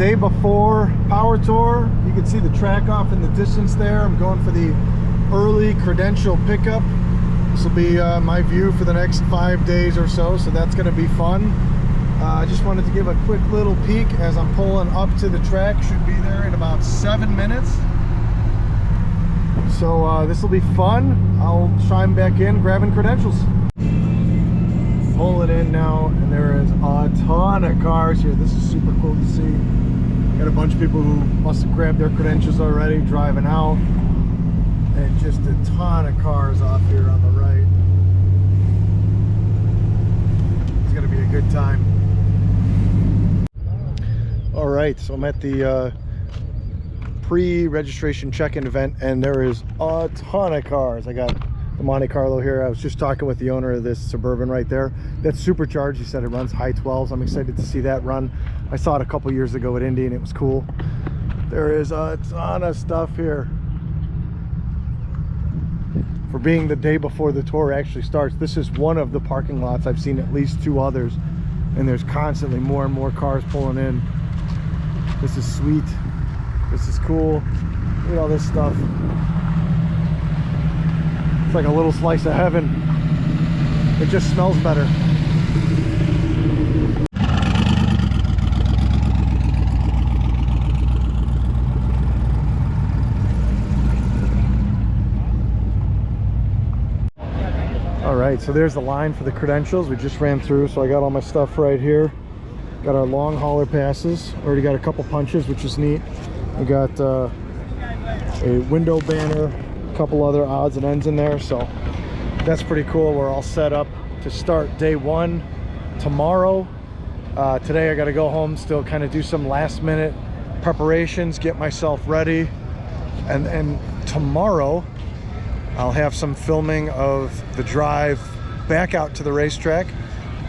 day before power tour. You can see the track off in the distance there. I'm going for the early credential pickup. This will be my view for the next 5 days or so, so that's going to be fun. I just wanted to give a quick little peek as I'm pulling up to the track. Should be there in about 7 minutes. So this will be fun. I'll chime back in grabbing credentials. Pull it in now, and there is a ton of cars here. This is super cool to see. Got a bunch of people who must have grabbed their credentials already, driving out, and just a ton of cars off here on the right. It's gonna be a good time. All right, so I'm at the pre-registration check-in event, and there is a ton of cars. I got the Monte Carlo here. I was just talking with the owner of this Suburban right there. That's supercharged. He said it runs high 12s. I'm excited to see that run. I saw it a couple years ago at Indy and it was cool. There is a ton of stuff here. For being the day before the tour actually starts, this is one of the parking lots. I've seen at least 2 others, and there's constantly more and more cars pulling in. This is sweet. This is cool. Look at all this stuff. It's like a little slice of heaven. It just smells better. All right, so there's the line for the credentials. We just ran through, so I got all my stuff right here. Got our long hauler passes. Already got a couple punches, which is neat. We got a window banner, a couple other odds and ends in there, so that's pretty cool. We're all set up to start day 1 tomorrow. Today I got to go home, still kind of do some last minute preparations, get myself ready, and tomorrow I'll have some filming of the drive back out to the racetrack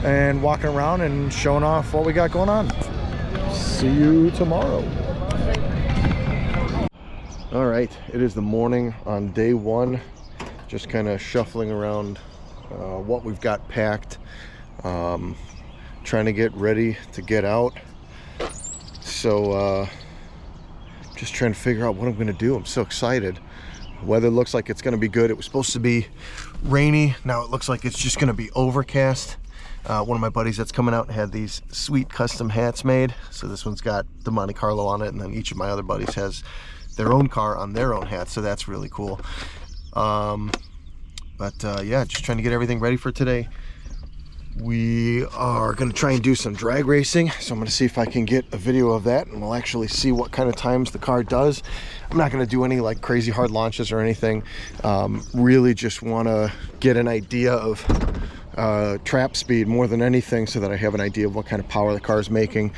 and walking around and showing off what we got going on. See you tomorrow. All right, it is the morning on day 1. Just kind of shuffling around what we've got packed, trying to get ready to get out. So just trying to figure out what I'm gonna do. I'm so excited. Weather looks like it's gonna be good. It was supposed to be rainy. Now it looks like it's just gonna be overcast. One of my buddies that's coming out had these sweet custom hats made. So this one's got the Monte Carlo on it, and then each of my other buddies has their own car on their own hat, so that's really cool. Yeah, just trying to get everything ready for today. We are going to try and do some drag racing, so I'm going to see if I can get a video of that, and we'll actually see what kind of times the car does. I'm not going to do any like crazy hard launches or anything. Really just want to get an idea of trap speed more than anything, so that I have an idea of what kind of power the car is making,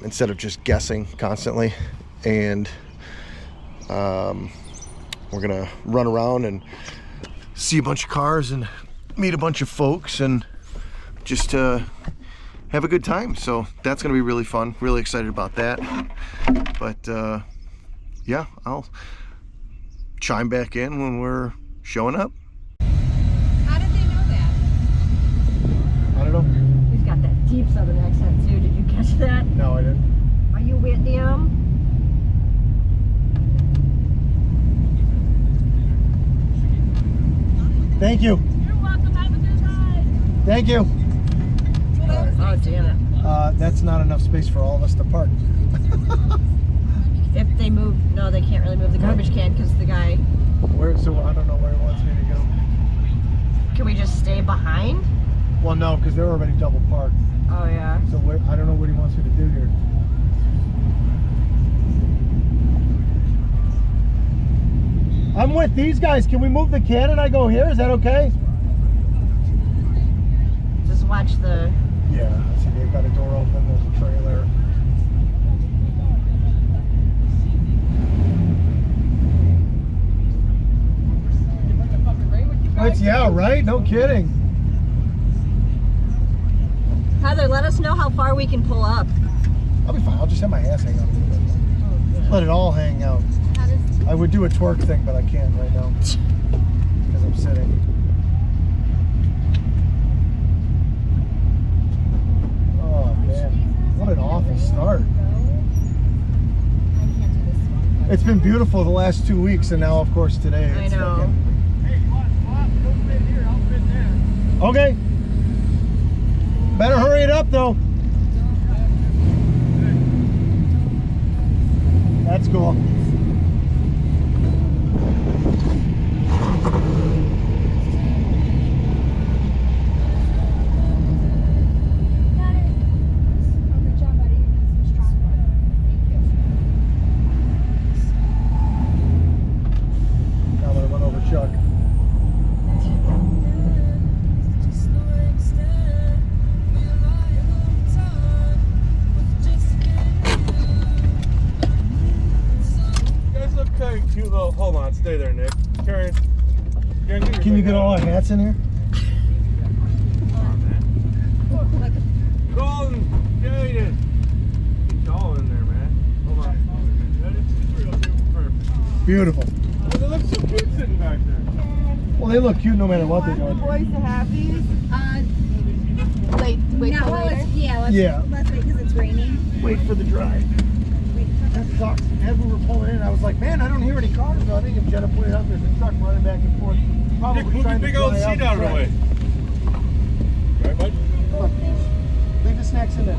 instead of just guessing constantly. And we're gonna run around and see a bunch of cars and meet a bunch of folks and just have a good time. So that's gonna be really fun. Really excited about that. But yeah, I'll chime back in when we're showing up. How did they know that? I don't know. He's got that deep southern accent too. Did you catch that? No, I didn't. Are you with them? Thank you. You're welcome. Have a good ride. Thank you. Oh, damn it. That's not enough space for all of us to park. If they move, no, they can't really move the garbage can because the guy. So I don't know where he wants me to go. Can we just stay behind? Well, no, because they're already double parked. Oh, yeah. So I don't know what he wants me to do here. I'm with these guys. Can we move the can and I go here? Is that okay? Just watch the. Yeah, I see they've got a door open. There's a trailer. Yeah, right? No kidding. Heather, let us know how far we can pull up. I'll be fine. I'll just have my ass hang out a little bit. Oh, Let it all hang out. I would do a twerk thing, but I can't right now because I'm sitting. Oh man, what an awful start. It's been beautiful the last 2 weeks, and now, of course, today. I know. Hey, you want to swap? Don't fit here. I'll fit there. Okay. Better hurry it up, though. That's cool. Cute little, hold on, stay there, Nick. Karen, Can you get all our hats in here? Golden, Jaden. Get y'all in there, man. Hold on. Perfect. Beautiful. Oh, they look so cute sitting back there. Well, they look cute no matter what they're doing. Boys to have these? Wait No, till later? let's wait because it's raining. Wait for the drive. That sucks. As we were pulling in, I was like, man, I don't hear any cars running. And Jenna pointed out there's a truck running back and forth. Probably Nick, move trying the to big old dry out seat out of the track. way. Right, bud? Look, leave the snacks in there. I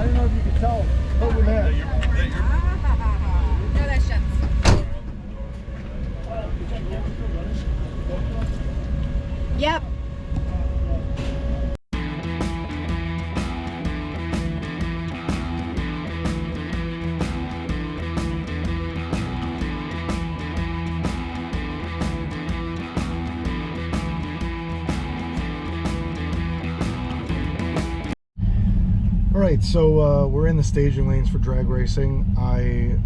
don't know if you can tell. But we're there. No, that shuts. Yep. All right, so we're in the staging lanes for drag racing. I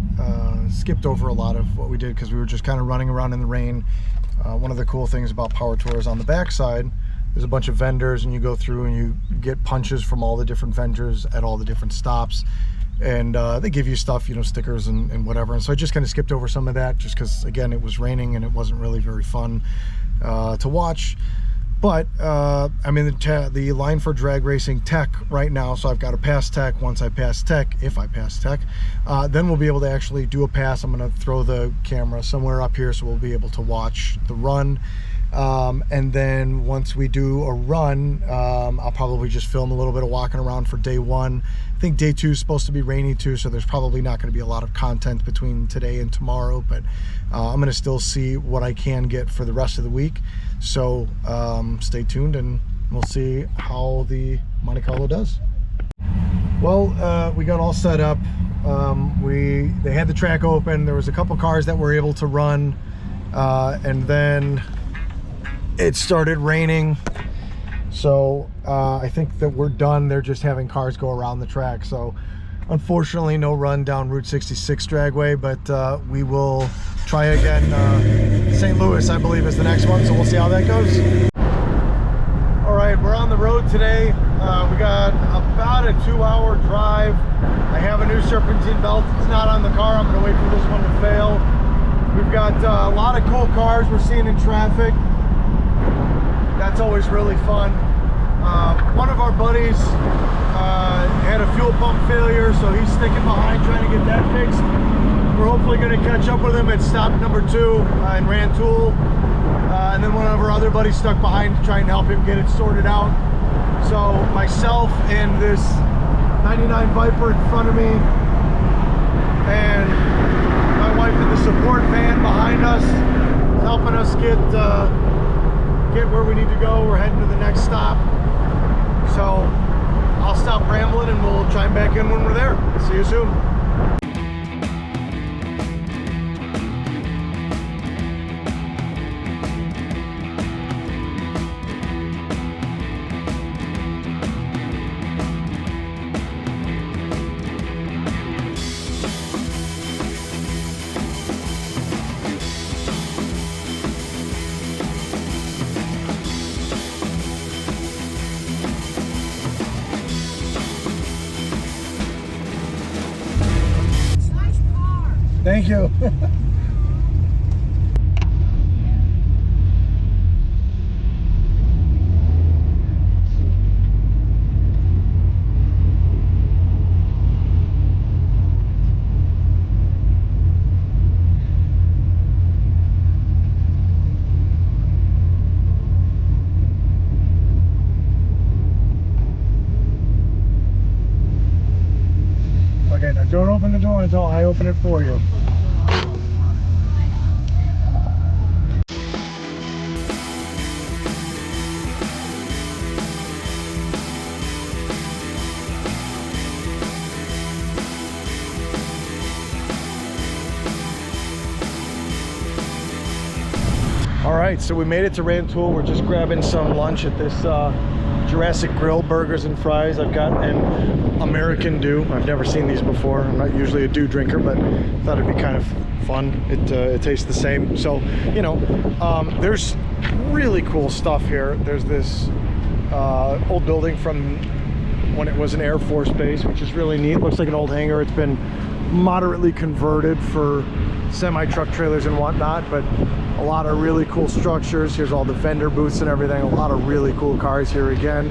skipped over a lot of what we did because we were just kind of running around in the rain. One of the cool things about Power Tour is on the backside, there's a bunch of vendors, and you go through and you get punches from all the different vendors at all the different stops. And they give you stuff, you know, stickers and whatever. And so I just kind of skipped over some of that just because, again, it was raining and it wasn't really very fun to watch. But I'm in the line for drag racing tech right now, so I've got to pass tech. Once I pass tech, if I pass tech, then we'll be able to actually do a pass. I'm going to throw the camera somewhere up here so we'll be able to watch the run. And then once we do a run, I'll probably just film a little bit of walking around for day one. I think day two is supposed to be rainy too, so there's probably not going to be a lot of content between today and tomorrow, but I'm going to still see what I can get for the rest of the week. So stay tuned and we'll see how the Monte Carlo does. Well, we got all set up. They had the track open. There was a couple cars that were able to run, and then it started raining. So I think that we're done. They're just having cars go around the track. So unfortunately, no run down Route 66 dragway, but we will try again. St. Louis, I believe, is the next one, so we'll see how that goes. All right, we're on the road today. We got about a 2-hour drive. I have a new serpentine belt. It's not on the car. I'm going to wait for this one to fail. We've got a lot of cool cars we're seeing in traffic. That's always really fun. One of our buddies had a fuel pump failure, so he's sticking behind trying to get that fixed. We're hopefully going to catch up with him at stop number 2 in Rantoul. And then one of our other buddies stuck behind to try and help him get it sorted out. So myself and this 99 Viper in front of me, and my wife in the support van behind us, is helping us get where we need to go. We're heading to the next stop. So I'll stop rambling and we'll chime back in when we're there. See you soon. Thank you. Don't open the door until I open it for you. All right, so we made it to Rantoul. We're just grabbing some lunch at this Jurassic Grill Burgers and Fries. I've got an American Dew. I've never seen these before. I'm not usually a Dew drinker, but thought it'd be kind of fun. It tastes the same. So, you know, there's really cool stuff here. There's this old building from when it was an Air Force base, which is really neat. Looks like an old hangar. It's been moderately converted for semi-truck trailers and whatnot, but a lot of really cool structures. Here's all the vendor booths and everything. A lot of really cool cars here again.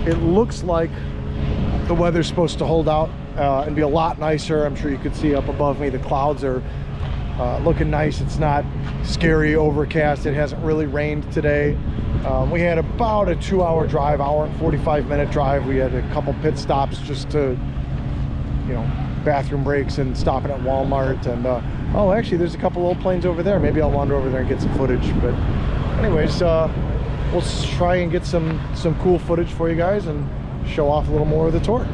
It looks like the weather's supposed to hold out and be a lot nicer. I'm sure you could see up above me the clouds are looking nice. It's not scary overcast. It hasn't really rained today. We had about a 2-hour drive, hour and 45-minute drive. We had a couple pit stops just to, you know, bathroom breaks and stopping at Walmart. And oh, actually there's a couple old planes over there. Maybe I'll wander over there and get some footage. But anyways, we'll try and get some cool footage for you guys and show off a little more of the tour.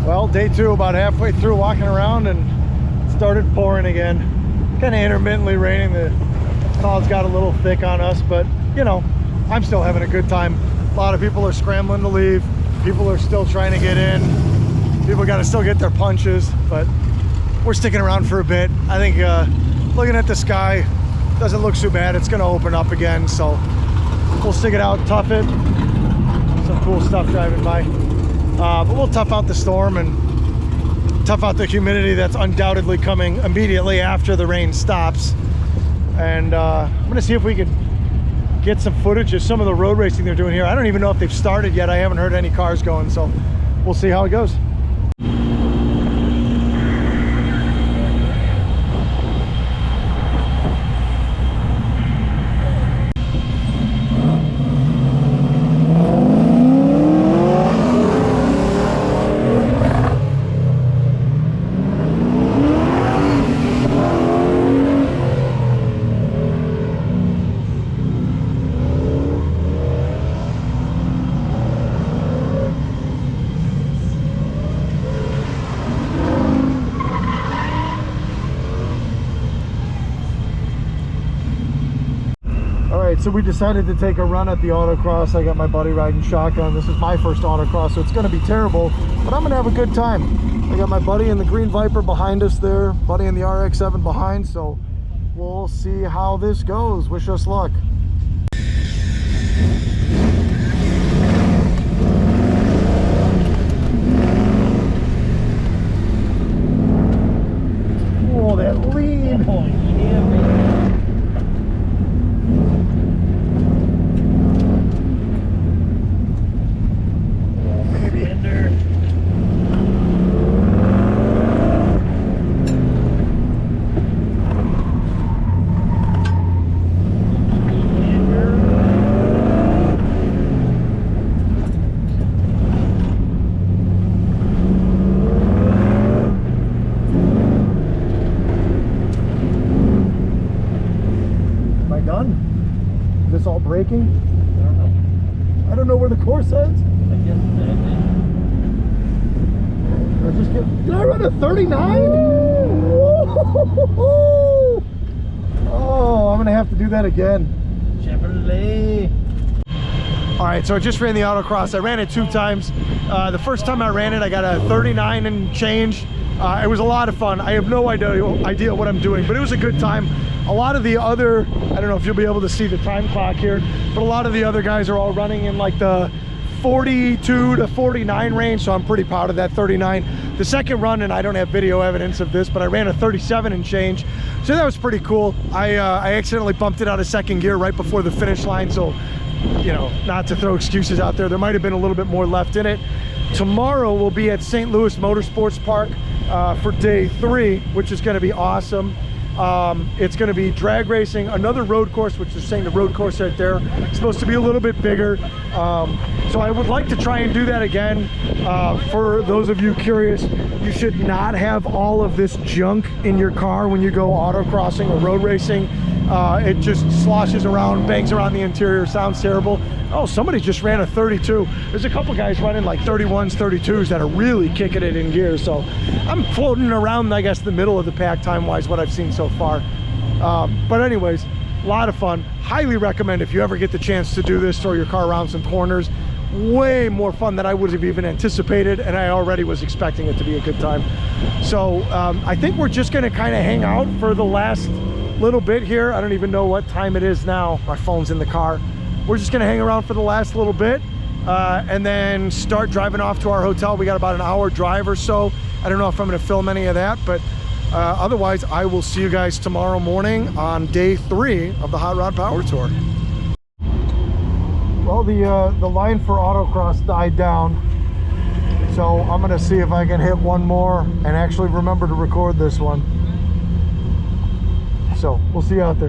Well, day two, about halfway through walking around, and it started pouring again. Kind of intermittently raining. The clouds got a little thick on us, but you know, I'm still having a good time. A lot of people are scrambling to leave. People are still trying to get in. People got to still get their punches, but we're sticking around for a bit. I think looking at the sky doesn't look too bad. It's going to open up again, so we'll stick it out, tough it. Some cool stuff driving by. But we'll tough out the storm and tough out the humidity that's undoubtedly coming immediately after the rain stops. And I'm gonna see if we can get some footage of some of the road racing they're doing here. I don't even know if they've started yet. I haven't heard any cars going, so we'll see how it goes. So we decided to take a run at the autocross. I got my buddy riding shotgun. This is my first autocross, so it's going to be terrible, but I'm going to have a good time. I got my buddy in the green Viper behind us there, buddy in the RX-7 behind, so we'll see how this goes. Wish us luck. Oh, that lean! Oh, yeah, man. braking? I don't know. I don't know where the course ends. I guess Did I run a 39? Oh, I'm gonna have to do that again. Chevrolet. All right, so I just ran the autocross. I ran it 2 times. The first time I ran it, I got a 39 and change. It was a lot of fun. I have no idea what I'm doing, but it was a good time. A lot of the other, I don't know if you'll be able to see the time clock here, but a lot of the other guys are all running in like the 42 to 49 range, so I'm pretty proud of that 39. The second run, and I don't have video evidence of this, but I ran a 37 and change, so that was pretty cool. I accidentally bumped it out of second gear right before the finish line, so you know, not to throw excuses out there, there might have been a little bit more left in it. Tomorrow we'll be at SWS Motorsports Park for day 3, which is going to be awesome. It's going to be drag racing, another road course, which is saying the road course right there. It's supposed to be a little bit bigger. So I would like to try and do that again. For those of you curious, you should not have all of this junk in your car when you go autocrossing or road racing. It just sloshes around, bangs around the interior, sounds terrible. Oh, somebody just ran a 32. There's a couple guys running like 31s, 32s that are really kicking it in gear. So I'm floating around, I guess, the middle of the pack time-wise, what I've seen so far. But anyways, a lot of fun. Highly recommend if you ever get the chance to do this, throw your car around some corners. Way more fun than I would have even anticipated, and I already was expecting it to be a good time. So I think we're just gonna kind of hang out for the last little bit here. I don't even know what time it is now. My phone's in the car. We're just gonna hang around for the last little bit and then start driving off to our hotel. We got about an hour drive or so. I don't know if I'm gonna film any of that, but otherwise I will see you guys tomorrow morning on day 3 of the Hot Rod Power Tour. Well, the line for autocross died down, so I'm gonna see if I can hit one more and actually remember to record this one. So we'll see you out there.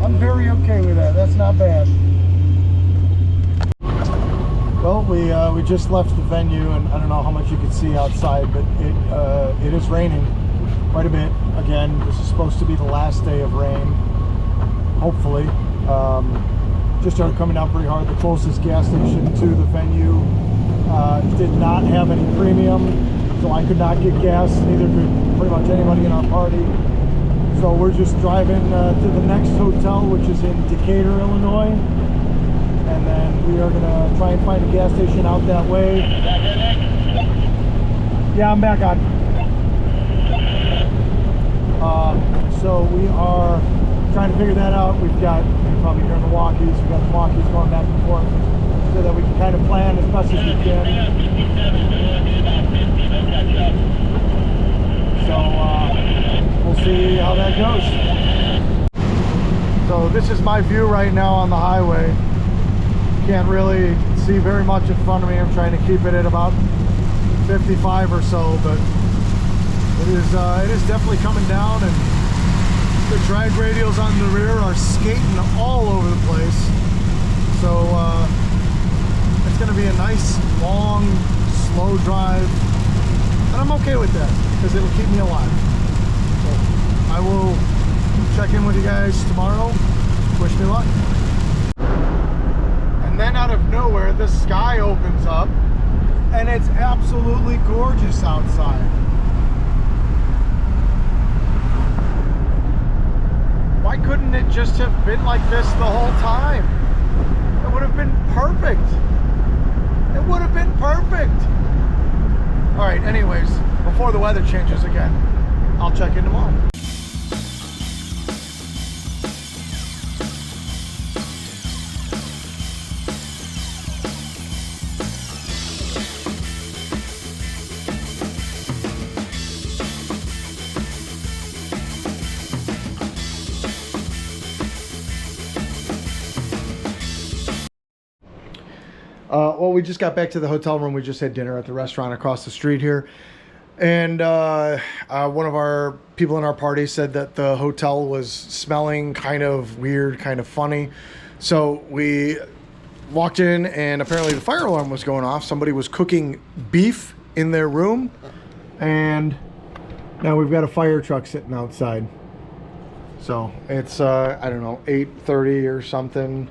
I'm very okay with that. That's not bad. Well, we just left the venue, and I don't know how much you can see outside, but it is raining quite a bit. Again, this is supposed to be the last day of rain, hopefully. Just started coming down pretty hard. The closest gas station to the venue did not have any premium, so I could not get gas. Neither could pretty much anybody in our party. So we're just driving to the next hotel, which is in Decatur, Illinois. And then we are gonna try and find a gas station out that way. Yeah, I'm back on. So we are trying to figure that out. We've got, you can probably hear the walkies. We've got the walkies going back and forth so that we can kind of plan as best as we can. So we'll see how that goes. So this is my view right now on the highway. Can't really see very much in front of me. I'm trying to keep it at about 55 or so, but it is definitely coming down, and the drag radials on the rear are skating all over the place. So it's going to be a nice, long, slow drive, and I'm okay with that because it'll keep me alive. So I will check in with you guys tomorrow. Wish me luck. And then out of nowhere, the sky opens up and it's absolutely gorgeous outside. Why couldn't it just have been like this the whole time? It would have been perfect. It would have been perfect. All right, anyways, before the weather changes again, I'll check in tomorrow. Well, we just got back to the hotel room. We just had dinner at the restaurant across the street here. And one of our people in our party said that the hotel was smelling kind of weird, kind of funny. So we walked in and apparently the fire alarm was going off. Somebody was cooking beef in their room. And now we've got a fire truck sitting outside. So it's, I don't know, 8:30 or something.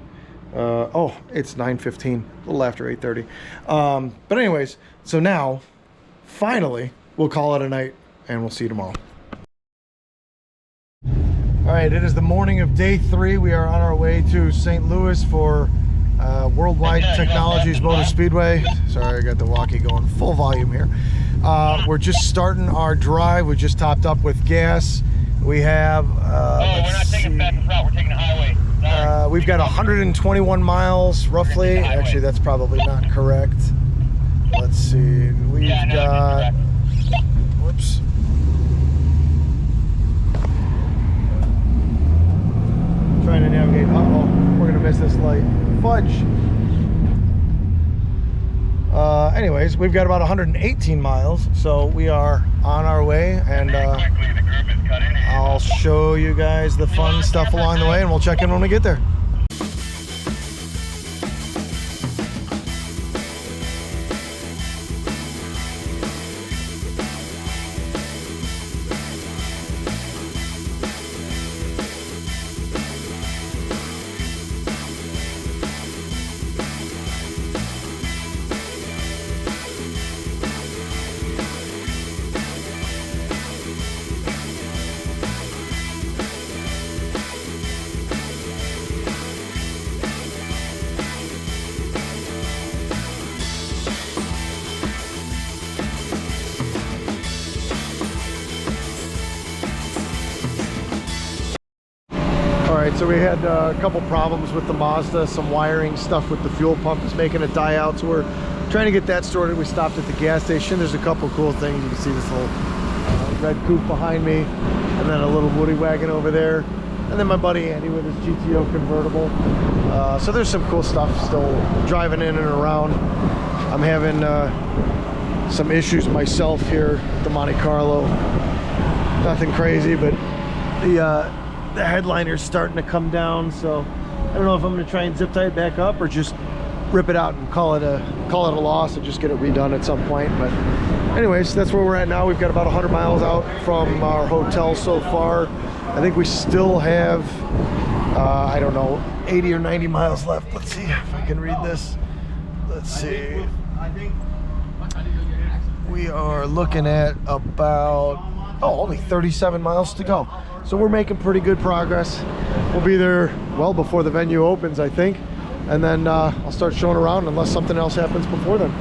Oh, it's 9:15, a little after 8:30. But anyways, so now, finally, we'll call it a night, and we'll see you tomorrow. All right, it is the morning of day 3. We are on our way to St. Louis for Worldwide Technologies Motor Speedway. Sorry, I got the walkie going full volume here. We're just starting our drive. We just topped up with gas. We have, we're not taking back route, we're taking the highway. We've got 121 miles roughly. Actually, that's probably not correct. Let's see. We've got. Whoops. Trying to navigate. Uh-oh, we're gonna miss this light. Fudge. Anyways, we've got about 118 miles, so we are on our way, and I'll show you guys the fun stuff along the way, and we'll check in when we get there. Alright, so we had a couple problems with the Mazda. Some wiring stuff with the fuel pump is making it die out, so we're trying to get that sorted. We stopped at the gas station. There's a couple cool things. You can see this little red coupe behind me, and then a little woody wagon over there, and then my buddy Andy with his GTO convertible. So there's some cool stuff still driving in and around. I'm having some issues myself here at the Monte Carlo. Nothing crazy, but the headliner's starting to come down, so I don't know if I'm going to try and zip tie it back up or just rip it out and call it a loss and just get it redone at some point. But anyways, that's where we're at now. We've got about 100 miles out from our hotel so far. I think we still have I don't know, 80 or 90 miles left. Let's see if I can read this. Let's see. We are looking at about only 37 miles to go. So we're making pretty good progress. We'll be there well before the venue opens, I think. And then I'll start showing around unless something else happens before then.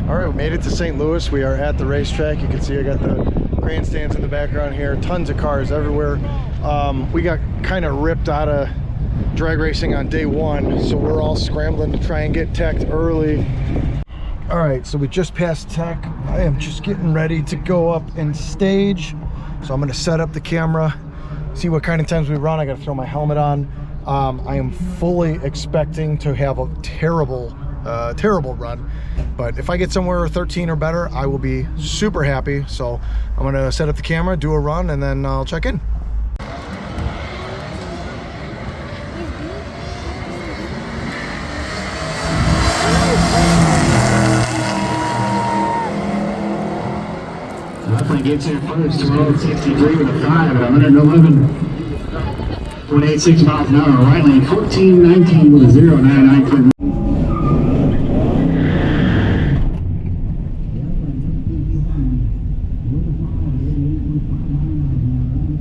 All right, we made it to St. Louis. We are at the racetrack. You can see I got the grandstands in the background here, tons of cars everywhere. We got kind of ripped out of drag racing on day one, so we're all scrambling to try and get teched early. All right, so we just passed tech. I am just getting ready to go up and stage. So I'm gonna set up the camera, see what kind of times we run. I gotta throw my helmet on. I am fully expecting to have a terrible run, but if I get somewhere 13 or better, I will be super happy. So I'm gonna set up the camera, do a run, and then I'll check in. Definitely gets here first, 12:63 with a 5 at 111.86 miles an hour. Right lane 14:19 with a 0.993.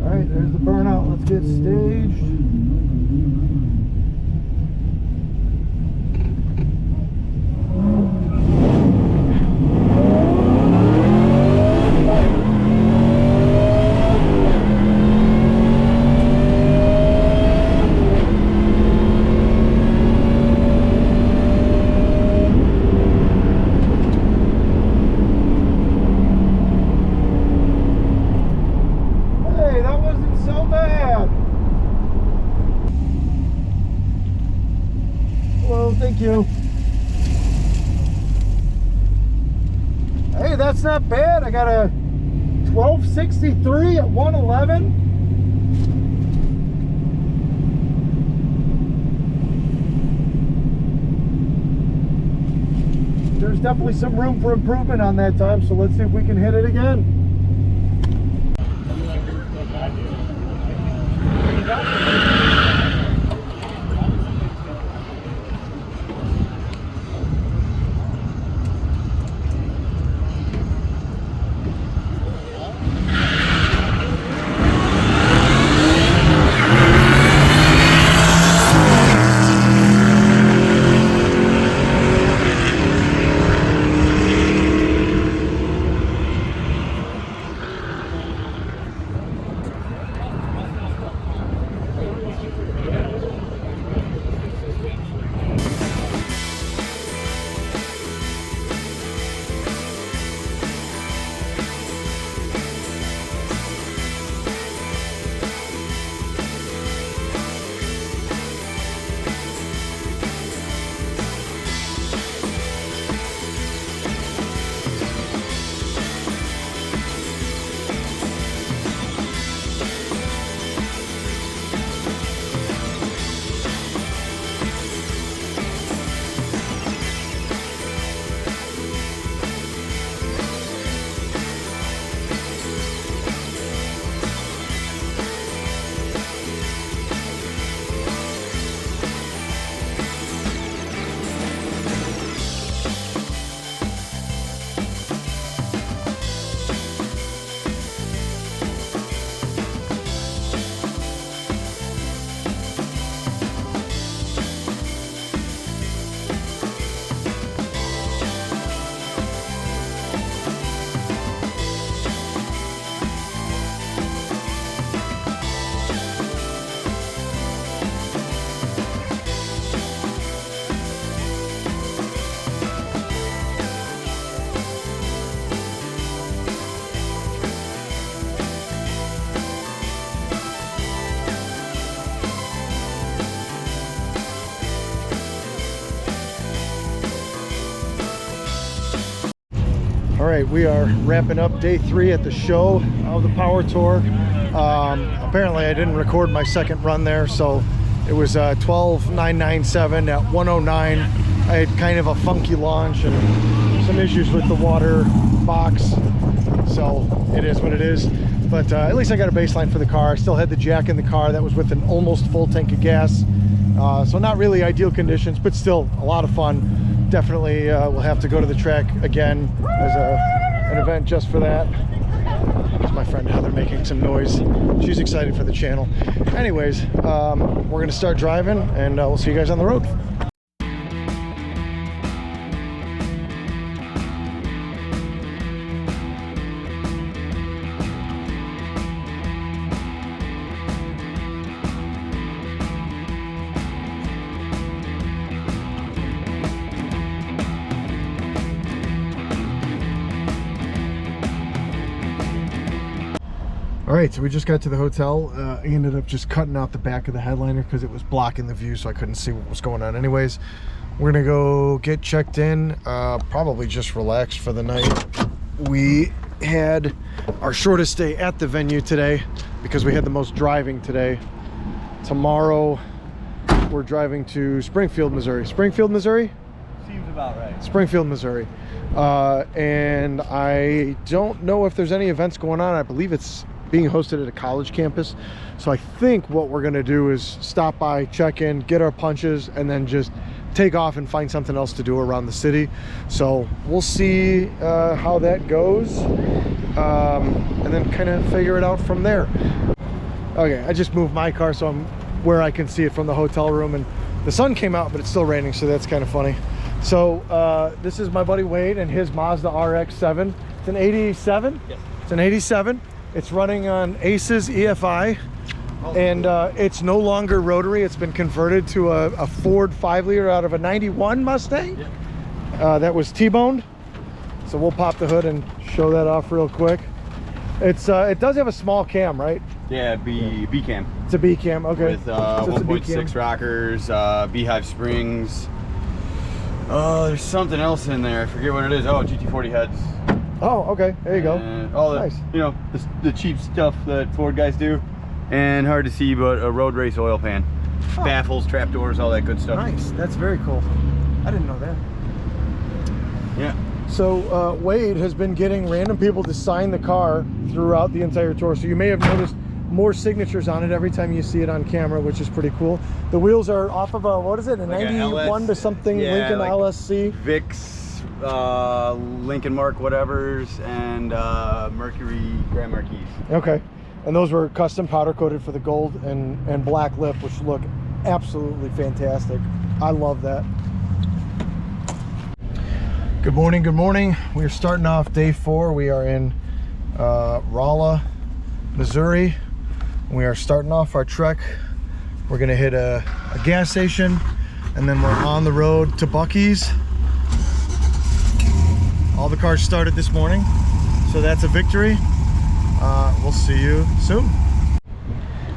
All right, there's the burnout. Let's get staged. Thank you. Hey, that's not bad. I got a 1263 at 111. There's definitely some room for improvement on that time, so let's see if we can hit it again. All right, we are wrapping up day 3 at the show of the Power Tour. Apparently I didn't record my second run there, so it was 12.997 at 109. I had kind of a funky launch and some issues with the water box, so it is what it is. But at least I got a baseline for the car. I still had the jack in the car. That was with an almost full tank of gas, so not really ideal conditions, but still a lot of fun. Definitely we'll have to go to the track again as an event just for that. There's my friend Heather making some noise. She's excited for the channel. Anyways, we're gonna start driving and we'll see you guys on the road. All right, so we just got to the hotel. I ended up just cutting out the back of the headliner because it was blocking the view, so I couldn't see what was going on anyways. We're gonna go get checked in, probably just relax for the night. We had our shortest stay at the venue today because we had the most driving today. Tomorrow, we're driving to Springfield, Missouri. Springfield, Missouri? Seems about right. Springfield, Missouri. And I don't know if there's any events going on. I believe it's being hosted at a college campus. So I think what we're gonna do is stop by, check in, get our punches, and then just take off and find something else to do around the city. So we'll see how that goes, and then kind of figure it out from there. Okay, I just moved my car so I'm where I can see it from the hotel room, and the sun came out, but it's still raining, so that's kind of funny. So this is my buddy Wade and his Mazda RX-7. It's an 87? Yes. It's an 87. It's running on ACES EFI, and it's no longer rotary. It's been converted to a Ford 5-liter out of a 91 Mustang. Yep. That was T-boned. So we'll pop the hood and show that off real quick. It's it does have a small cam, right? Yeah, B cam. It's a B cam, okay. With So it's a B 1.6 cam. rockers, beehive springs. There's something else in there. I forget what it is. Oh, GT40 heads. Oh, okay. There you go. And all the, Nice. you know, the cheap stuff that Ford guys do. And hard to see, but a road race oil pan. Oh. Baffles, trapdoors, all that good stuff. Nice. That's very cool. I didn't know that. Yeah. So Wade has been getting random people to sign the car throughout the entire tour. So you may have noticed more signatures on it every time you see it on camera, which is pretty cool. The wheels are off of a, what is it, a Like a 91 LS, to something, yeah, Lincoln like LSC. Vicks, Lincoln Mark whatevers, and Mercury Grand Marquis. Okay. And those were custom powder coated for the gold and black lip, which look absolutely fantastic. I love that. Good morning, good morning. We're starting off day 4. We are in Rolla, Missouri. We are starting off our trek. We're gonna hit a gas station, and then we're on the road to Buc-ee's. All the cars started this morning, so that's a victory. We'll see you soon.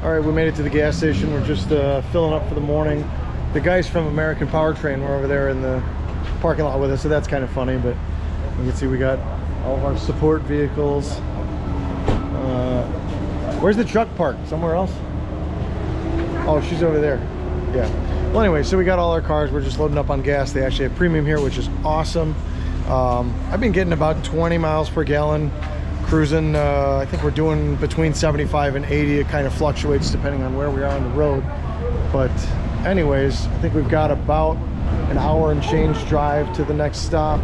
All right, we made it to the gas station. We're just filling up for the morning. The guys from American Powertrain were over there in the parking lot with us, so that's kind of funny. But you can see we got all of our support vehicles. Where's the truck parked? Somewhere else? Oh, she's over there. Yeah. Well, anyway, so we got all our cars. We're just loading up on gas. They actually have premium here, which is awesome. I've been getting about 20 miles per gallon cruising. I think we're doing between 75 and 80. It kind of fluctuates depending on where we are on the road. But anyways, I think we've got about an hour and change drive to the next stop.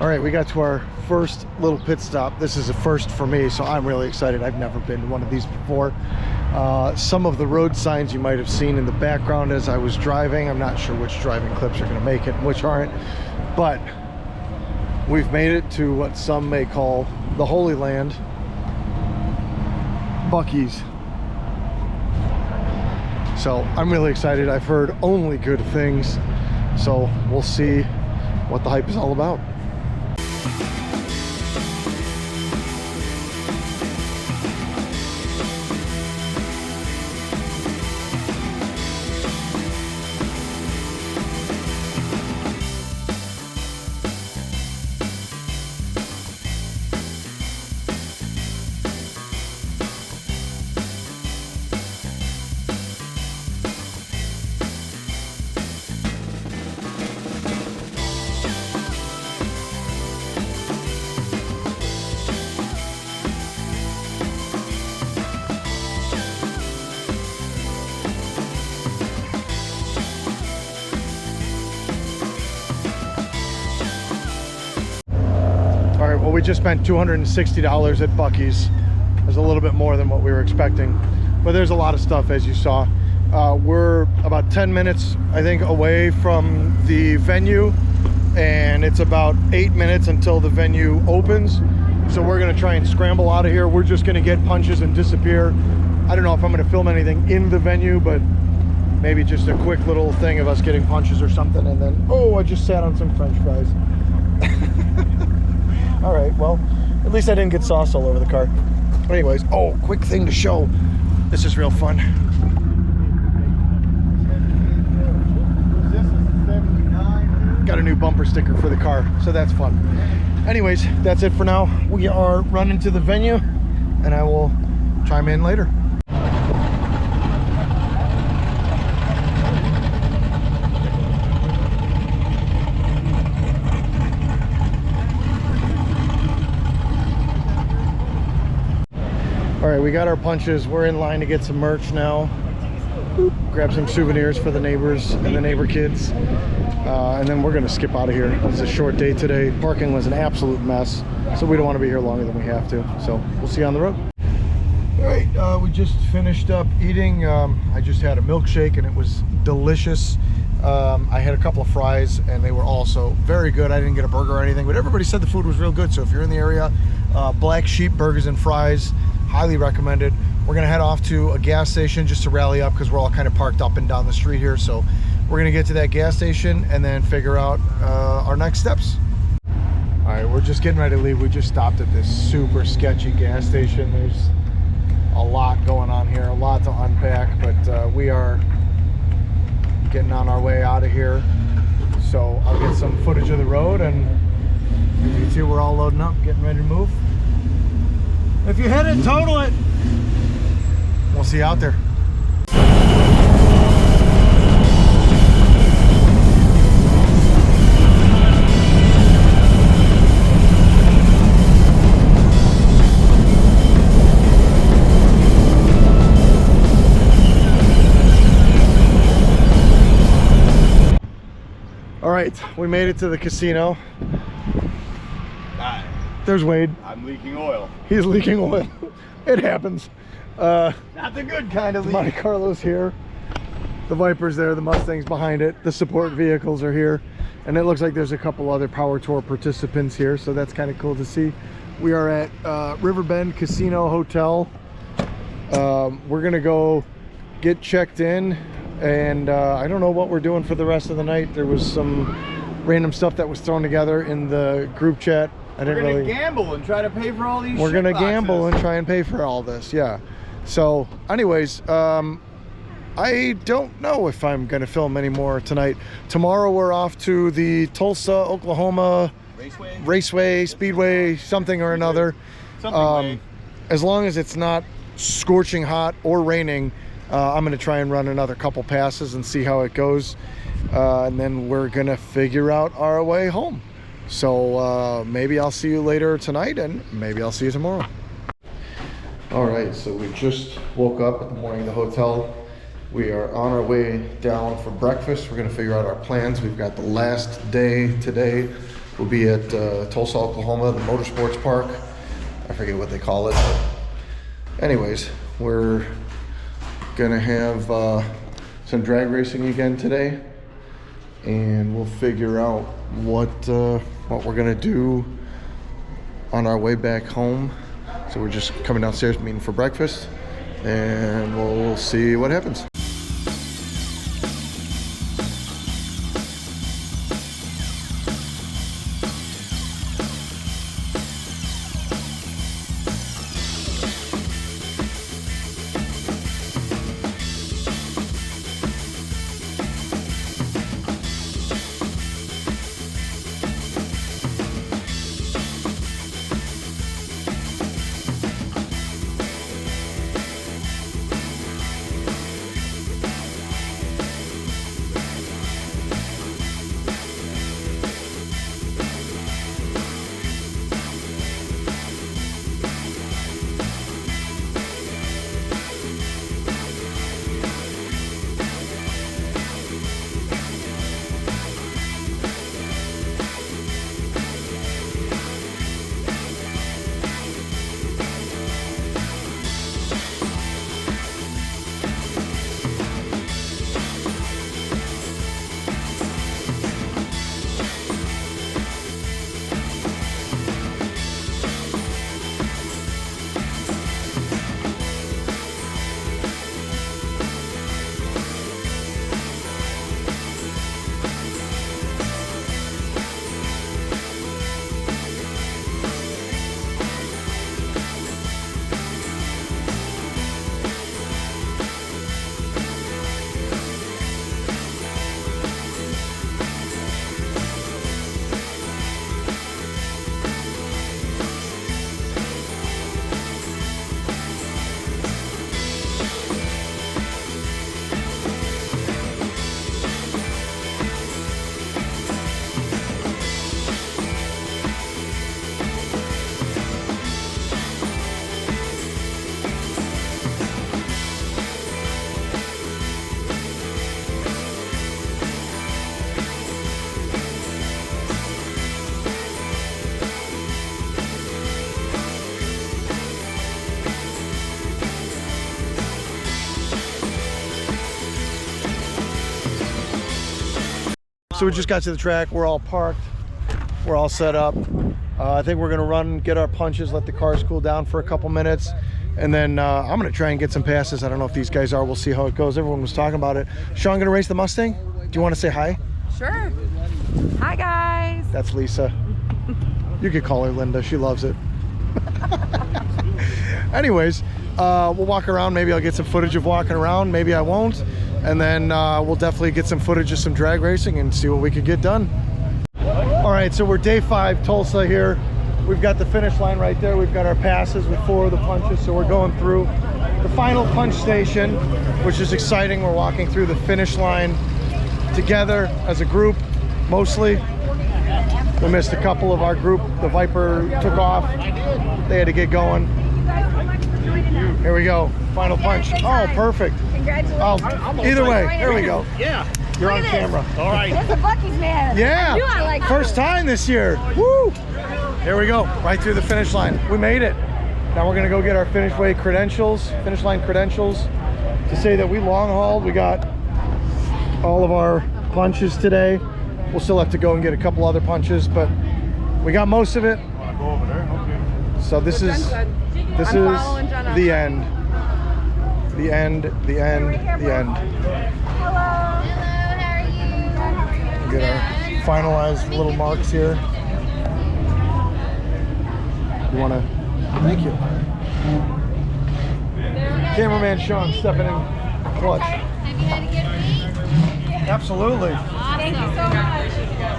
All right, we got to our first little pit stop. This is a first for me, so I'm really excited. I've never been to one of these before. Some of the road signs you might have seen in the background as I was driving. I'm not sure which driving clips are going to make it and which aren't, but we've made it to what some may call the Holy Land, Buc-ee's. So I'm really excited. I've heard only good things, so we'll see what the hype is all about. we just spent $260 at Buc-ee's. It was a little bit more than what we were expecting, but there's a lot of stuff, as you saw. We're about 10 minutes, I think, away from the venue, and it's about 8 minutes until the venue opens. So we're gonna try and scramble out of here. We're just gonna get punches and disappear. I don't know if I'm gonna film anything in the venue, but maybe just a quick little thing of us getting punches or something. And then, oh, I just sat on some French fries. All right, well, at least I didn't get sauce all over the car. But anyways, oh, quick thing to show. This is real fun. Got a new bumper sticker for the car, so that's fun. Anyways, that's it for now. We are running to the venue, and I will chime in later. All right, we got our punches. We're in line to get some merch now. Grab some souvenirs for the neighbors and the neighbor kids. And then we're gonna skip out of here. It's a short day today. Parking was an absolute mess, so we don't want to be here longer than we have to. So we'll see you on the road. All right, we just finished up eating. I just had a milkshake and it was delicious. I had a couple of fries and they were also very good. I didn't get a burger or anything, but everybody said the food was real good. So if you're in the area, Black Sheep Burgers and Fries, highly recommended. We're gonna head off to a gas station just to rally up because we're all kind of parked up and down the street here. So we're gonna get to that gas station and then figure out our next steps. All right, we're just getting ready to leave. We just stopped at this super sketchy gas station. There's a lot going on here, a lot to unpack, but we are getting on our way out of here. So I'll get some footage of the road, and as you can see, we're all loading up, getting ready to move. If you hit it, total it. We'll see you out there. All right, we made it to the casino. Hi. There's Wade. I'm leaking oil. He's leaking oil. It happens. Not the good kind of leak. Monte Carlo's here. The Viper's there. The Mustang's behind it. The support vehicles are here. And it looks like there's a couple other Power Tour participants here, so that's kind of cool to see. We are at Riverbend Casino Hotel. We're gonna go get checked in, and I don't know what we're doing for the rest of the night. There was some random stuff that was thrown together in the group chat. We're gonna gamble and try to pay for all these. We're gonna gamble and try and pay for all this, yeah. So, anyways, I don't know if I'm gonna film anymore tonight. Tomorrow we're off to the Tulsa, Oklahoma Raceway, Speedway, something or another. As long as it's not scorching hot or raining, I'm gonna try and run another couple passes and see how it goes, and then we're gonna figure out our way home. So maybe I'll see you later tonight, and maybe I'll see you tomorrow. All right, so we just woke up at the morning of the hotel. We are on our way down for breakfast. We're gonna figure out our plans. We've got the last day today. We'll be at Tulsa, Oklahoma, the Motorsports Park. I forget what they call it. Anyways, we're gonna have some drag racing again today, and we'll figure out what we're gonna do on our way back home. So we're just coming downstairs, meeting for breakfast, and we'll see what happens. So we just got to the track. We're all parked. We're all set up. I think we're gonna run, get our punches, let the cars cool down for a couple minutes, and then I'm gonna try and get some passes. I don't know if these guys are. We'll see how it goes. Everyone was talking about it. Sean, gonna race the Mustang? Do you want to say hi? Sure. Hi, guys. That's Lisa. You could call her Linda. She loves it. Anyways, we'll walk around. Maybe I'll get some footage of walking around. Maybe I won't. And then we'll definitely get some footage of some drag racing and see what we could get done. All right, so we're day 5, Tulsa here. We've got the finish line right there. We've got our passes with 4 of the punches. So we're going through the final punch station, which is exciting. We're walking through the finish line together as a group, mostly. We missed a couple of our group. The Viper took off. They had to get going. Here we go. Final punch. Oh, perfect. Congratulations. Either way, here we go. Yeah. You're on camera. All right. It's a Bucky's man. Yeah. I knew I liked First time this year. Woo! Here we go. Right through the finish line. We made it. Now we're gonna go get our finish line credentials to say that we long hauled. We got all of our punches today. We'll still have to go and get a couple other punches, but we got most of it. Go over there. Okay. So this is the end. The end. Hello. Get our finalized little marks here. You want to? Thank you. Cameraman Sean stepping in clutch. Have you had a good week? Absolutely. Thank you so much.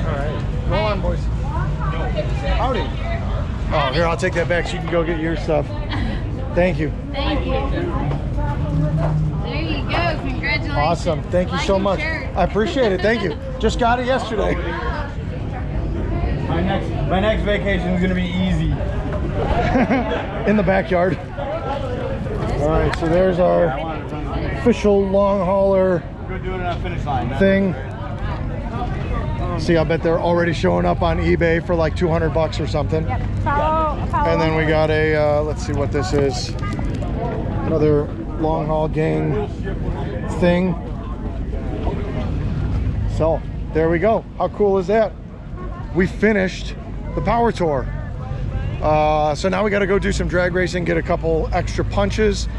All right. Go on, boys. Howdy. Oh, here, I'll take that back so you can go get your stuff. Thank you. Thank you. There you go. Congratulations. Awesome. Thank you so much. I appreciate it. Thank you. Just got it yesterday. My next vacation is gonna be easy. In the backyard. All right, so there's our official long hauler Go do it on a finish line. thing. See, I bet they're already showing up on eBay for like 200 bucks or something. Yep. Follow. And then we got a, let's see what this is. Another long haul gang thing. So there we go. How cool is that? We finished the power tour. So now we got to go do some drag racing, get a couple extra punches,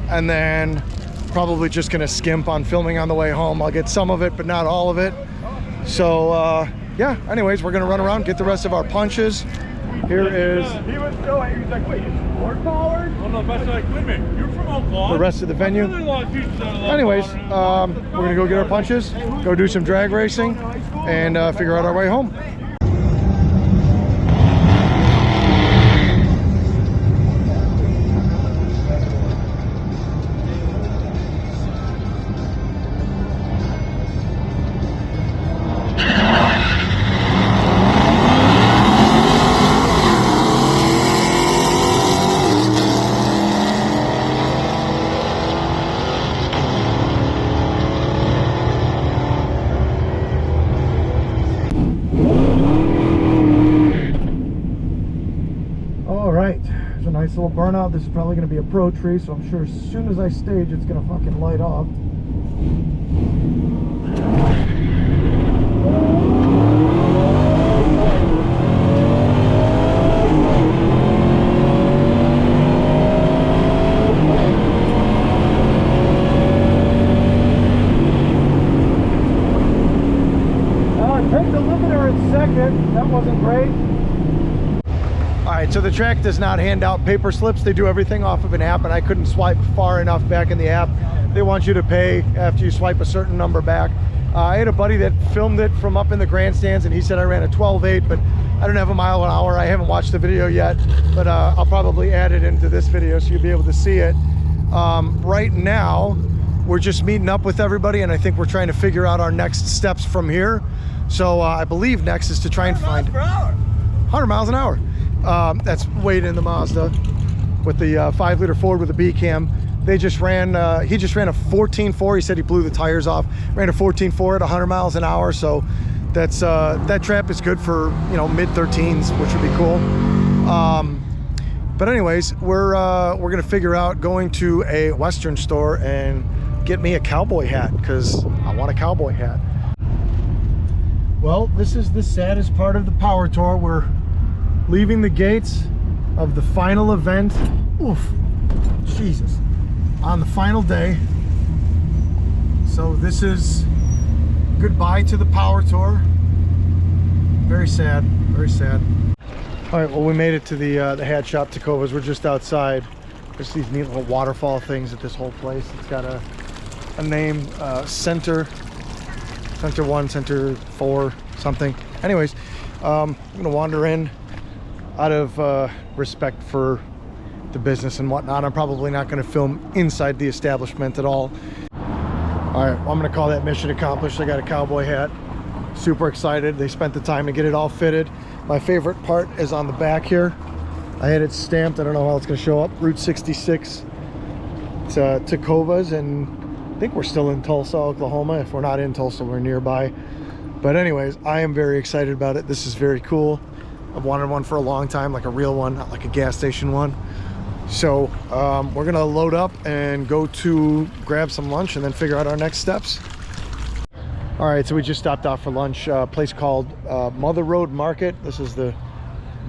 and then probably just gonna skimp on filming on the way home. I'll get some of it, but not all of it. So yeah, anyways, we're gonna run around, get the rest of our punches. Here is He was still, he was like, wait, you're sport powered? Oh no, that's like, wait a minute, you're from Oklahoma? the rest of the venue. Anyways, we're gonna go get our punches, go do some drag racing, and figure out our way home. Nice little burnout. This is probably going to be a pro tree, so I'm sure as soon as I stage, it's going to fucking light off. Take the limiter in second. That wasn't great. All right, so the track does not hand out paper slips. They do everything off of an app, and I couldn't swipe far enough back in the app. They want you to pay after you swipe a certain number back. I had a buddy that filmed it from up in the grandstands, and he said I ran a 12.8, but I don't have a mile an hour. I haven't watched the video yet, but I'll probably add it into this video so you'll be able to see it. Right now, we're just meeting up with everybody, and I think we're trying to figure out our next steps from here. So I believe next is to try and find 100 miles an hour. That's weight in the Mazda with the 5-liter Ford with a B cam. They just ran, he just ran a 14.4. He said he blew the tires off. Ran a 14.4 at 100 miles an hour. So that's that trap is good for, you know, mid-13s, which would be cool. But anyways, we're gonna figure out going to a Western store and get me a cowboy hat because I want a cowboy hat. Well, this is the saddest part of the power tour. We're leaving the gates of the final event. Oof, Jesus. On the final day. So this is goodbye to the power tour. Very sad, very sad. All right, well, we made it to the hat shop, Tacovas. We're just outside. There's these neat little waterfall things at this whole place. It's got a name, Center 1, Center 4, something. Anyways, I'm gonna wander in out of respect for the business and whatnot. I'm probably not gonna film inside the establishment at all. All right, well, I'm gonna call that mission accomplished. I got a cowboy hat. Super excited. They spent the time to get it all fitted. My favorite part is on the back here. I had it stamped. I don't know how it's gonna show up. Route 66 to Tacovas, and I think we're still in Tulsa, Oklahoma. If we're not in Tulsa, we're nearby. But anyways, I am very excited about it. This is very cool. I've wanted one for a long time, like a real one, not like a gas station one. So we're gonna load up and go to grab some lunch and then figure out our next steps. All right, so we just stopped off for lunch. A place called Mother Road Market. This is the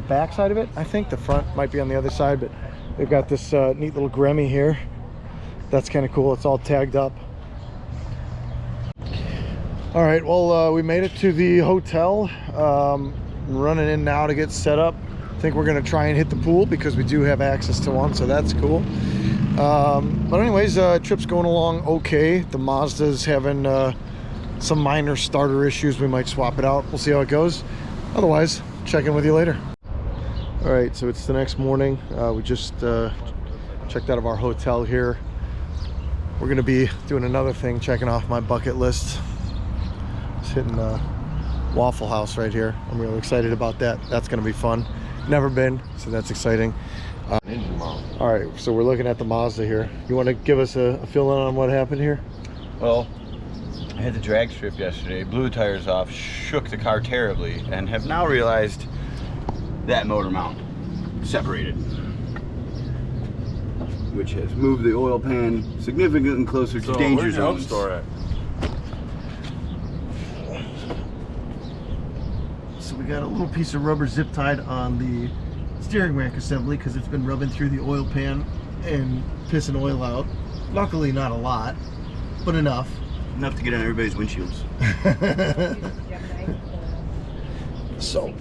back side of it, I think. The front might be on the other side, but they've got this neat little Grammy here. That's kind of cool. It's all tagged up. All right, well, we made it to the hotel. Running in now to get set up. I think we're gonna try and hit the pool because we do have access to one, so that's cool. But anyways, trip's going along okay. The Mazda's having some minor starter issues. We might swap it out. We'll see how it goes. Otherwise, check in with you later. All right, so it's the next morning. We just checked out of our hotel here. We're gonna be doing another thing, checking off my bucket list. Just hitting Waffle House right here. I'm really excited about that. That's gonna be fun. Never been, so that's exciting. All right, so we're looking at the Mazda here. You want to give us a fill-in on what happened here? Well, I had the drag strip yesterday, blew the tires off, shook the car terribly, and have now realized that motor mount separated, which has moved the oil pan significantly closer to danger zones. Store at? So we got a little piece of rubber zip tied on the steering rack assembly because it's been rubbing through the oil pan and pissing oil out. Luckily not a lot, but enough. Enough to get on everybody's windshields. So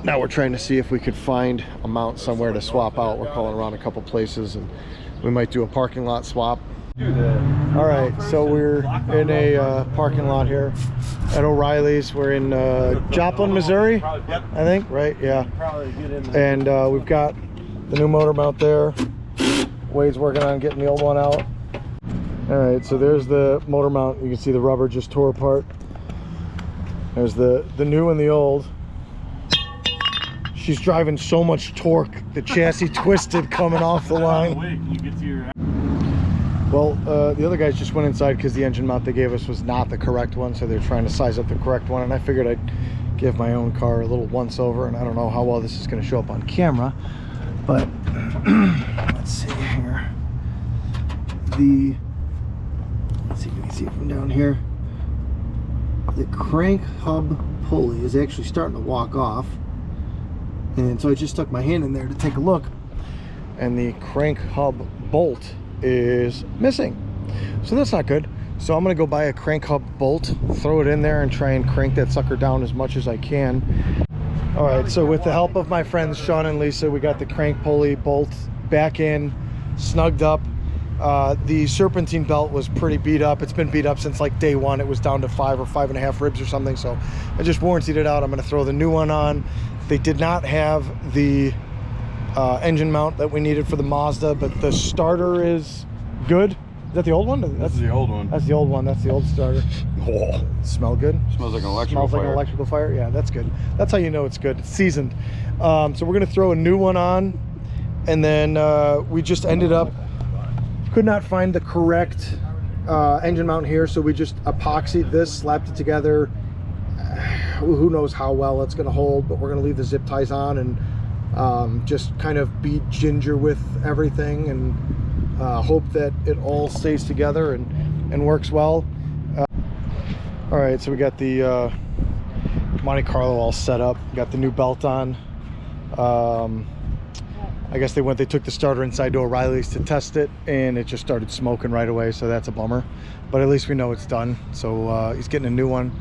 now we're trying to see if we could find a mount somewhere to swap out. We're calling around a couple places and we might do a parking lot swap. All right, so we're in a parking lot here at O'Reilly's. We're in Joplin, Missouri, I think, right? Yeah. And we've got the new motor mount there. Wade's working on getting the old one out. All right, so there's the motor mount. You can see the rubber just tore apart. There's the new and the old. She's driving so much torque, the chassis twisted coming off the line. Well, the other guys just went inside because the engine mount they gave us was not the correct one, so they're trying to size up the correct one, and I figured I'd give my own car a little once over, and I don't know how well this is going to show up on camera, but let's see here. Let's see if you can see it from down here. The crank hub pulley is actually starting to walk off, and so I just stuck my hand in there to take a look, and the crank hub bolt is missing, so that's not good. So I'm gonna go buy a crank hub bolt, throw it in there, and try and crank that sucker down as much as I can. All right, so with the help of my friends Sean and Lisa, we got the crank pulley bolt back in, snugged up. The serpentine belt was pretty beat up. It's been beat up since like day one. It was down to 5 or 5.5 ribs or something, so I just warrantied it out. I'm gonna throw the new one on. They did not have the engine mount that we needed for the Mazda, but the starter is good. Is that the old one? That's the old one. That's the old one. That's the old starter. Oh, smell good? Smells like an electrical Smells fire. like an electrical fire? Yeah, that's good. That's how you know it's good. It's seasoned. So we're gonna throw a new one on, and then we just ended up, could not find the correct engine mount here, so we just epoxied this, slapped it together. Who knows how well it's gonna hold, but we're gonna leave the zip ties on and just kind of be ginger with everything and hope that it all stays together and works well. All right, so we got the Monte Carlo all set up. Got the new belt on. I guess they took the starter inside to O'Reilly's to test it, and it just started smoking right away, so that's a bummer. But at least we know it's done. So he's getting a new one,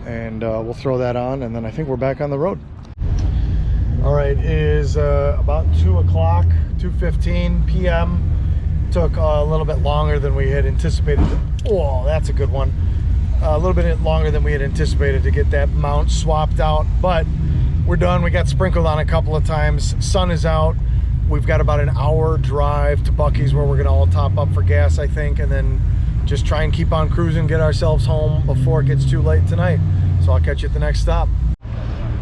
and we'll throw that on, and then I think we're back on the road. All right, it is about 2 o'clock, 2:15 p.m. Took a little bit longer than we had anticipated. Oh, that's a good one. A little bit longer than we had anticipated to get that mount swapped out, but we're done. We got sprinkled on a couple of times. Sun is out. We've got about an hour drive to Buc-ee's where we're gonna all top up for gas, I think, and then just try and keep on cruising, get ourselves home before it gets too late tonight. So I'll catch you at the next stop.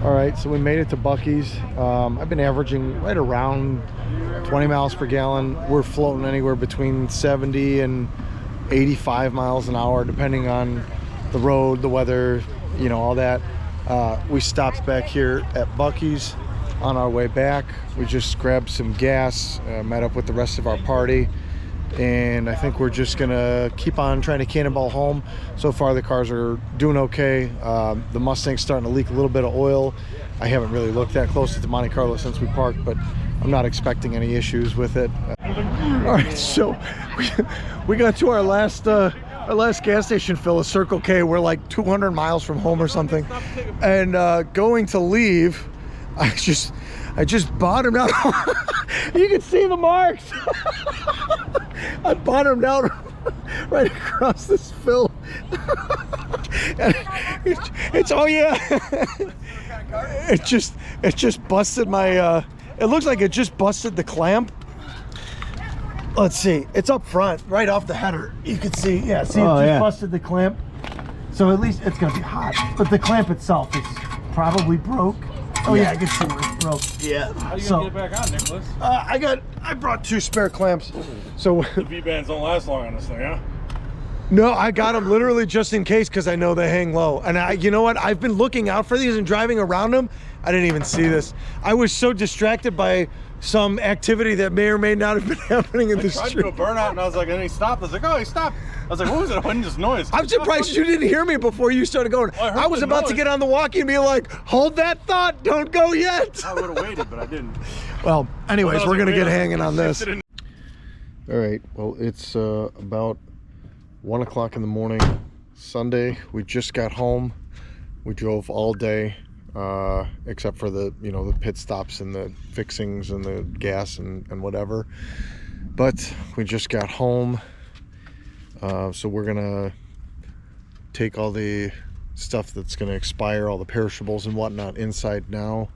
All right, so we made it to Buc-ee's. I've been averaging right around 20 miles per gallon. We're floating anywhere between 70 and 85 miles an hour, depending on the road, the weather, you know, all that. We stopped back here at Buc-ee's on our way back. We just grabbed some gas, met up with the rest of our party, and I think we're just gonna keep on trying to cannonball home. So far the cars are doing okay. The Mustang's starting to leak a little bit of oil. I haven't really looked that close at the Monte Carlo since we parked, but I'm not expecting any issues with it. All right, so we got to our last gas station fill, a Circle K. We're like 200 miles from home or something, and going to leave, I just bottomed out. You can see the marks. I bottomed out right across this fill. And it's oh yeah. It just busted my. It looks like it just busted the clamp. Let's see. It's up front, right off the header. You can see. Yeah. See, it just busted the clamp. So at least it's gonna be hot. But the clamp itself is probably broke. Oh yeah, I can see where it's broke. Yeah. How are you gonna get it back on, Nicholas? I brought 2 spare clamps. So the V-bands don't last long on this thing, huh? no, I got them literally just in case, because I know they hang low. And you know what? I've been looking out for these and driving around them. I didn't even see this. I was so distracted by some activity that may or may not have been happening in the street. I tried to do a burnout, and I was like, and he stopped. I was like, oh, he stopped. I was like, what was it? What is this noise? I'm surprised you didn't hear me before you started going. Well, I was about to get on the walkie and be like, hold that thought, don't go yet. I would have waited, but I didn't. Well, anyways, we're gonna get hanging on this. All right, well, it's about 1 o'clock in the morning, Sunday. We just got home. We drove all day, except for the pit stops and the fixings and the gas and whatever. But we just got home. So we're gonna take all the stuff that's gonna expire, all the perishables and whatnot, inside now,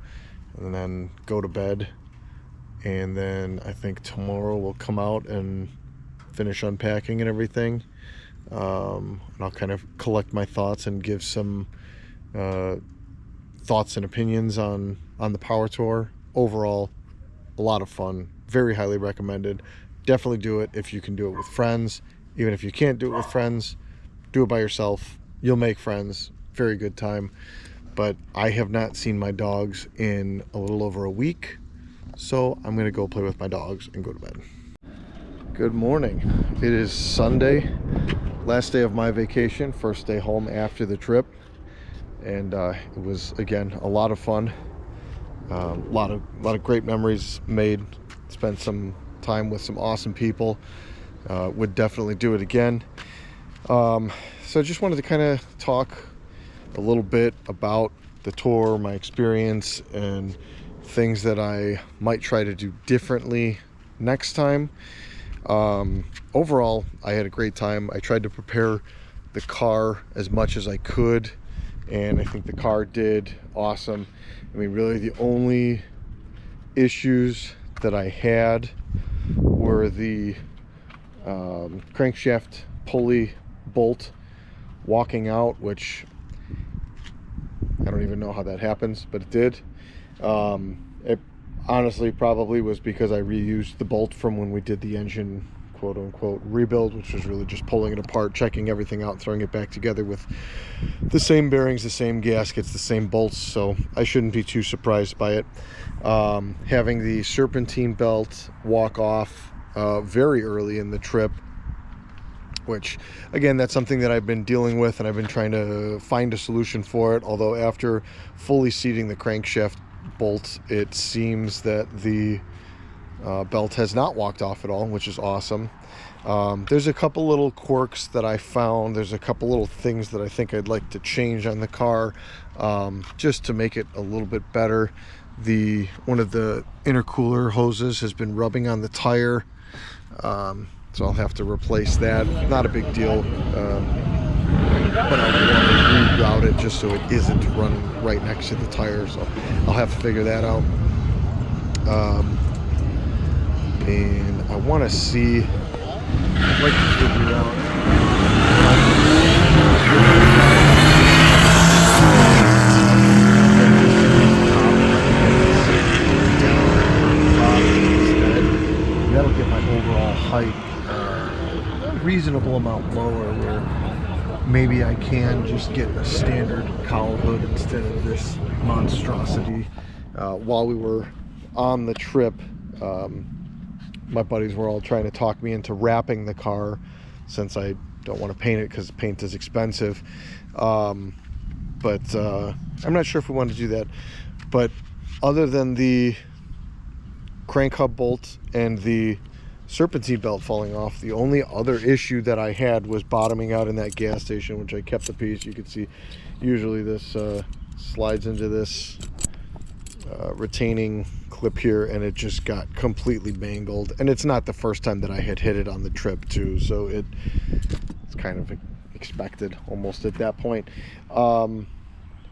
and then go to bed. And then I think tomorrow we'll come out and finish unpacking and everything. And I'll kind of collect my thoughts and give some thoughts and opinions on the Power Tour. Overall, a lot of fun, very highly recommended. Definitely do it if you can do it with friends. Even if you can't do it with friends, do it by yourself. You'll make friends. Very good time. But I have not seen my dogs in a little over a week, so I'm gonna go play with my dogs and go to bed. Good morning. It is Sunday, last day of my vacation, first day home after the trip, and it was, again, a lot of fun. A lot of great memories made. Spent some time with some awesome people. Would definitely do it again. So I just wanted to kind of talk a little bit about the tour, my experience, and things that I might try to do differently next time. Overall, I had a great time. I tried to prepare the car as much as I could, and I think the car did awesome. I mean, really the only issues that I had were the crankshaft pulley bolt walking out, which I don't even know how that happens, but it did. It honestly probably was because I reused the bolt from when we did the engine quote-unquote rebuild, which was really just pulling it apart, checking everything out, throwing it back together with the same bearings, the same gaskets, the same bolts, so I shouldn't be too surprised by it. Having the serpentine belt walk off very early in the trip which again, that's something that I've been dealing with, and I've been trying to find a solution for it. Although after fully seating the crankshaft bolt, it seems that the belt has not walked off at all, which is awesome. There's a couple little quirks that I found. There's a couple little things that I think I'd like to change on the car, just to make it a little bit better. One of the intercooler hoses has been rubbing on the tire, so I'll have to replace that. Not a big deal, but I'll want to reroute it just so it isn't running right next to the tire, so I'll have to figure that out. And I want to see, I'd like to figure out that'll get my overall height a reasonable amount lower, where maybe I can just get a standard cowl hood instead of this monstrosity. While we were on the trip, my buddies were all trying to talk me into wrapping the car, since I don't want to paint it because paint is expensive. But I'm not sure if we want to do that. But other than the crank hub bolt and the serpentine belt falling off, the only other issue that I had was bottoming out in that gas station, which I kept the piece. You can see usually this slides into this retaining clip here, and it just got completely mangled. And it's not the first time that I had hit it on the trip too, so it's kind of expected almost at that point. But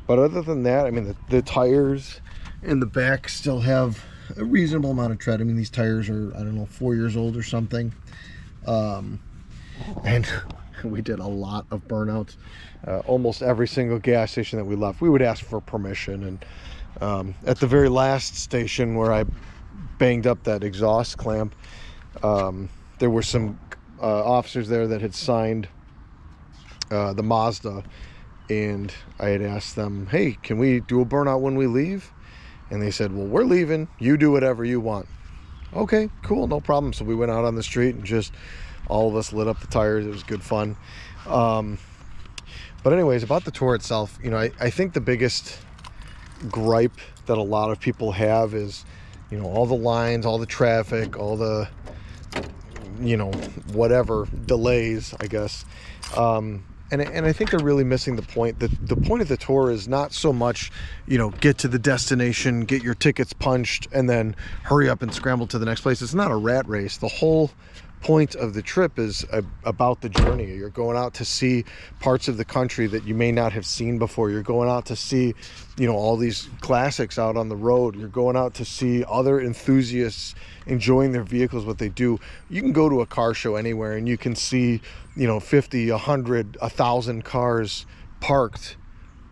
other than that, I mean, the tires in the back still have a reasonable amount of tread. I mean, these tires are, I don't know, 4 years old or something. And we did a lot of burnouts. Almost every single gas station that we left, we would ask for permission. And at the very last station where I banged up that exhaust clamp, there were some officers there that had signed the Mazda, and I had asked them, hey, can we do a burnout when we leave? And they said, well, we're leaving, you do whatever you want. Okay, cool, no problem. So we went out on the street and just all of us lit up the tires. It was good fun. But anyways, about the tour itself, you know, I think the biggest gripe that a lot of people have is, you know, all the lines, all the traffic, all the, you know, whatever delays, I guess. And I think they're really missing the point. The point of the tour is not so much, you know, get to the destination, get your tickets punched, and then hurry up and scramble to the next place. It's not a rat race. The whole point of the trip is about the journey. You're going out to see parts of the country that you may not have seen before. You're going out to see, you know, all these classics out on the road. You're going out to see other enthusiasts enjoying their vehicles, what they do. You can go to a car show anywhere and you can see, you know, 50, 100, 1,000 cars parked,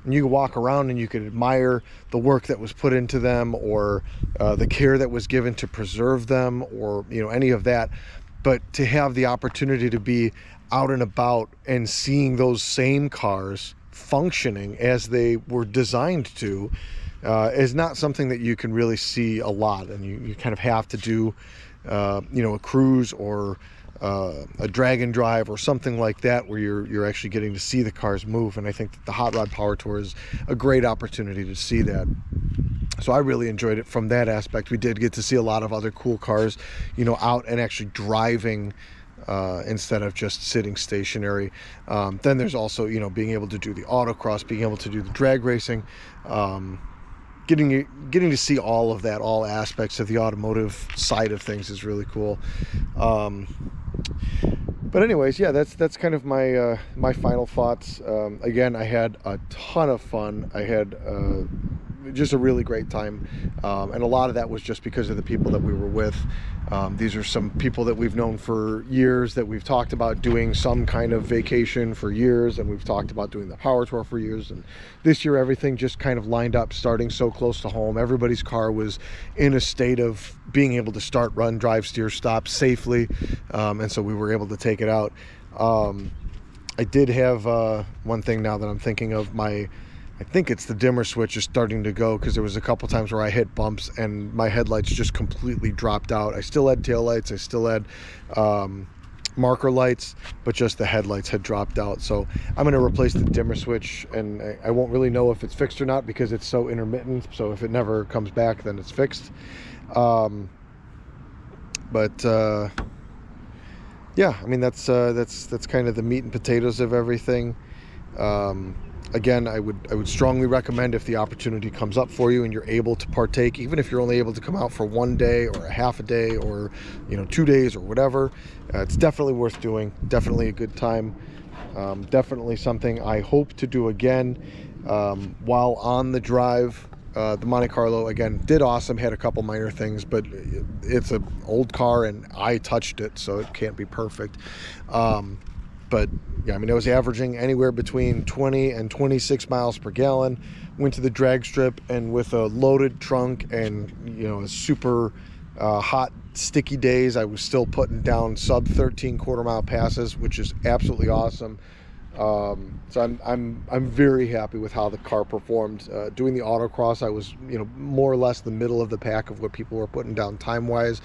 and you can walk around and you can admire the work that was put into them, or the care that was given to preserve them, or, you know, any of that. But to have the opportunity to be out and about and seeing those same cars functioning as they were designed to is not something that you can really see a lot. And you kind of have to do, you know, a cruise or a drag and drive or something like that, where you're actually getting to see the cars move. And I think that the Hot Rod Power Tour is a great opportunity to see that. So I really enjoyed it from that aspect. We did get to see a lot of other cool cars, you know, out and actually driving instead of just sitting stationary. Then there's also, you know, being able to do the autocross, being able to do the drag racing, getting to see all of that, all aspects of the automotive side of things is really cool. But anyways, yeah, that's kind of my my final thoughts. Again, I had a ton of fun. I had just a really great time, and a lot of that was just because of the people that we were with. These are some people that we've known for years, that we've talked about doing some kind of vacation for years, and we've talked about doing the power tour for years. And this year everything just kind of lined up, starting so close to home. Everybody's car was in a state of being able to start, run, drive, steer, stop safely, and so we were able to take it out. I did have one thing now that I'm thinking of. I think it's the dimmer switch is starting to go, because there was a couple times where I hit bumps and my headlights just completely dropped out. I still had taillights, I still had marker lights, but just the headlights had dropped out. So I'm going to replace the dimmer switch, and I won't really know if it's fixed or not because it's so intermittent. So if it never comes back, then it's fixed. Yeah, I mean, that's kind of the meat and potatoes of everything. Again, I would strongly recommend, if the opportunity comes up for you and you're able to partake, even if you're only able to come out for one day or a half a day or 2 days or whatever, it's definitely worth doing. Definitely a good time. Definitely something I hope to do again. While on the drive, the Monte Carlo again did awesome, had a couple minor things, but it's an old car and I touched it, so it can't be perfect. But yeah, I mean, I was averaging anywhere between 20 and 26 miles per gallon. Went to the drag strip, and with a loaded trunk and a super hot, sticky days, I was still putting down sub 13 quarter-mile passes, which is absolutely awesome. So I'm very happy with how the car performed. Doing the autocross, I was more or less the middle of the pack of what people were putting down time-wise.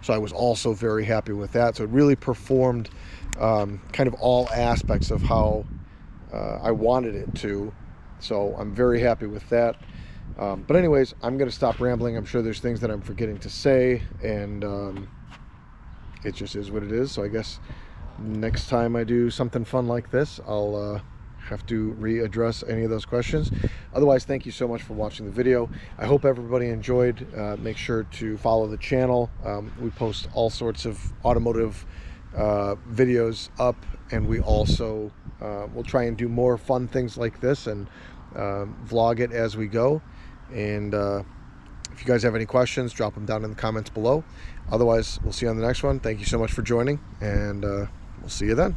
So I was also very happy with that. So it really performed kind of all aspects of how I wanted it to. So I'm very happy with that. But anyways, I'm going to stop rambling. I'm sure there's things that I'm forgetting to say, and it just is what it is. So I guess next time I do something fun like this, I'll have to readdress any of those questions. Otherwise, thank you so much for watching the video. I hope everybody enjoyed. Make sure to follow the channel. We post all sorts of automotive videos up, and we also will try and do more fun things like this and vlog it as we go. And if you guys have any questions, drop them down in the comments below. Otherwise, we'll see you on the next one. Thank you so much for joining, and we'll see you then.